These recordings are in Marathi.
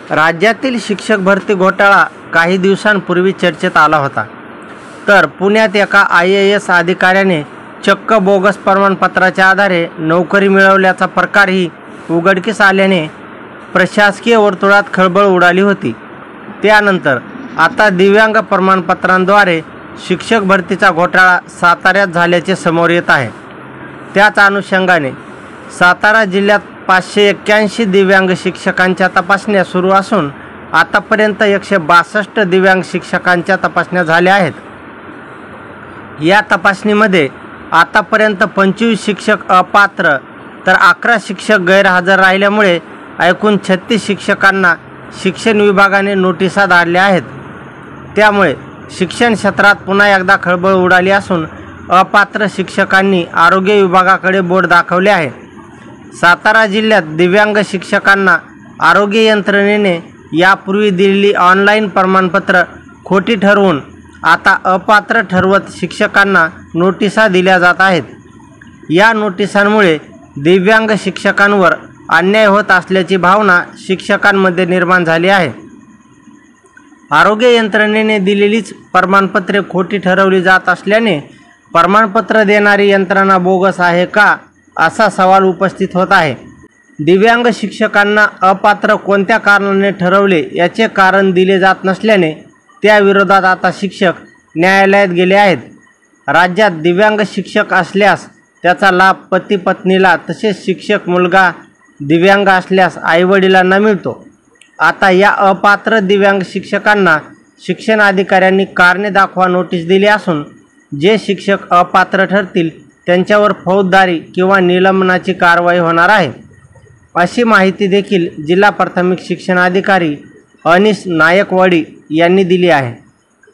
राज्यातील शिक्षक भरती घोटाळा काही दिवसांपूर्वी चर्चेत आला होता. तर पुण्यात एका IAS अधिकाऱ्याने चक्क बोगस प्रमाणपत्राच्या आधारे नोकरी मिळवल्याचा प्रकारही उघडकीस आल्याने प्रशासकीय वर्तुळात खळबळ उडाली होती. त्यानंतर आता दिव्यांग प्रमाणपत्रांद्वारे शिक्षक भरतीचा घोटाळा साताऱ्यात झाल्याचे समोर येत आहे. त्याच अनुषंगाने सातारा जिल्ह्यात 581 दिव्यांग शिक्षकांच्या तपासण्या सुरू असून आतापर्यंत 162 दिव्यांग शिक्षकांच्या तपासण्या झाल्या आहेत. या तपासणीमध्ये आतापर्यंत 25 शिक्षक अपात्र तर 11 शिक्षक गैरहजर राहिल्यामुळे एकूण 36 शिक्षकांना शिक्षण विभागाने नोटिसा धाडल्या आहेत. त्यामुळे शिक्षण क्षेत्रात पुन्हा एकदा खळबळ उडाली असून अपात्र शिक्षकांनी आरोग्य विभागाकडे बोट दाखवले आहे. सातारा जिल्ह्यात दिव्यांग शिक्षकांना आरोग्य यंत्रणेने यापूर्वी दिलेली ऑनलाईन प्रमाणपत्र खोटी ठरवून आता अपात्र ठरवत शिक्षकांना नोटिसा दिल्या जात आहेत. या नोटिसांमुळे दिव्यांग शिक्षकांवर अन्याय होत असल्याची भावना शिक्षकांमध्ये निर्माण झाली आहे. आरोग्य यंत्रणेने दिलेलीच प्रमाणपत्रे खोटी ठरवली जात असल्याने प्रमाणपत्र देणारी यंत्रणा बोगस आहे का असा सवाल उपस्थित होत आहे. दिव्यांग शिक्षकांना अपात्र कोणत्या कारणाने ठरवले याचे कारण दिले जात नसल्याने त्याविरोधात आता शिक्षक न्यायालयात गेले आहेत. राज्यात दिव्यांग शिक्षक असल्यास त्याचा लाभ पती पत्नीला तसेच शिक्षक मुलगा दिव्यांग असल्यास आईवडिलांना मिळतो. आता या अपात्र दिव्यांग शिक्षकांना शिक्षण अधिकाऱ्यांनी कारणे दाखवा नोटीस दिली असून जे शिक्षक अपात्र ठरतील त्यांच्यावर फौजदारी किंवा निलंबनाची कारवाई होणार आहे, अशी माहिती देखील जिल्हा प्राथमिक शिक्षण अधिकारी अनिस नायकवडी यांनी दिली आहे.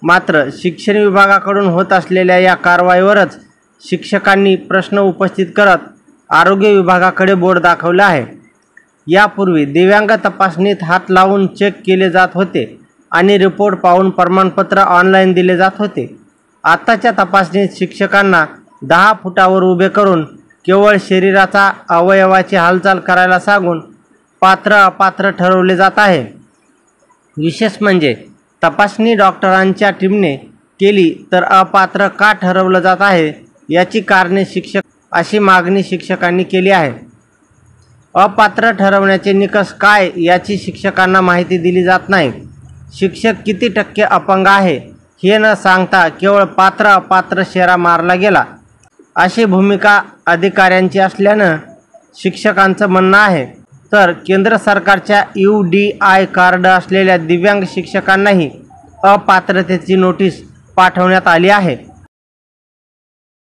मात्र शिक्षण विभागाकडून होत असलेल्या या कारवाईवरच शिक्षकांनी प्रश्न उपस्थित करत आरोग्य विभागाकडे बोट दाखवले आहे. यापूर्वी दिव्यांग तपासणीत हात लावून चेक केले जात होते आणि रिपोर्ट पाहून प्रमाणपत्र ऑनलाईन दिले जात होते. आताच्या तपासणीत शिक्षकांना 10 फुटावर उभे करून केवळ शरीराचा अवयवाची हालचाल करायला सांगून पात्र अपात्र ठरवले जात आहे. विशेष म्हणजे तपासणी डॉक्टरांच्या टीमने केली तर अपात्र का ठरवलं जात आहे याची कारणे शिक्षक अशी मागणी शिक्षकांनी केली आहे. अपात्र ठरवण्याचे निकष काय याची शिक्षकांना माहिती दिली जात नाही. शिक्षक किती टक्के अपंग आहे हे न सांगता केवळ पात्र अपात्र शेरा मारला गेला अशी भूमिका अधिकाऱ्यांची असल्यानं शिक्षकांचं म्हणणं आहे. तर केंद्र सरकारच्या UDI कार्ड असलेल्या दिव्यांग शिक्षकांनाही अपात्रतेची नोटीस पाठवण्यात आली आहे.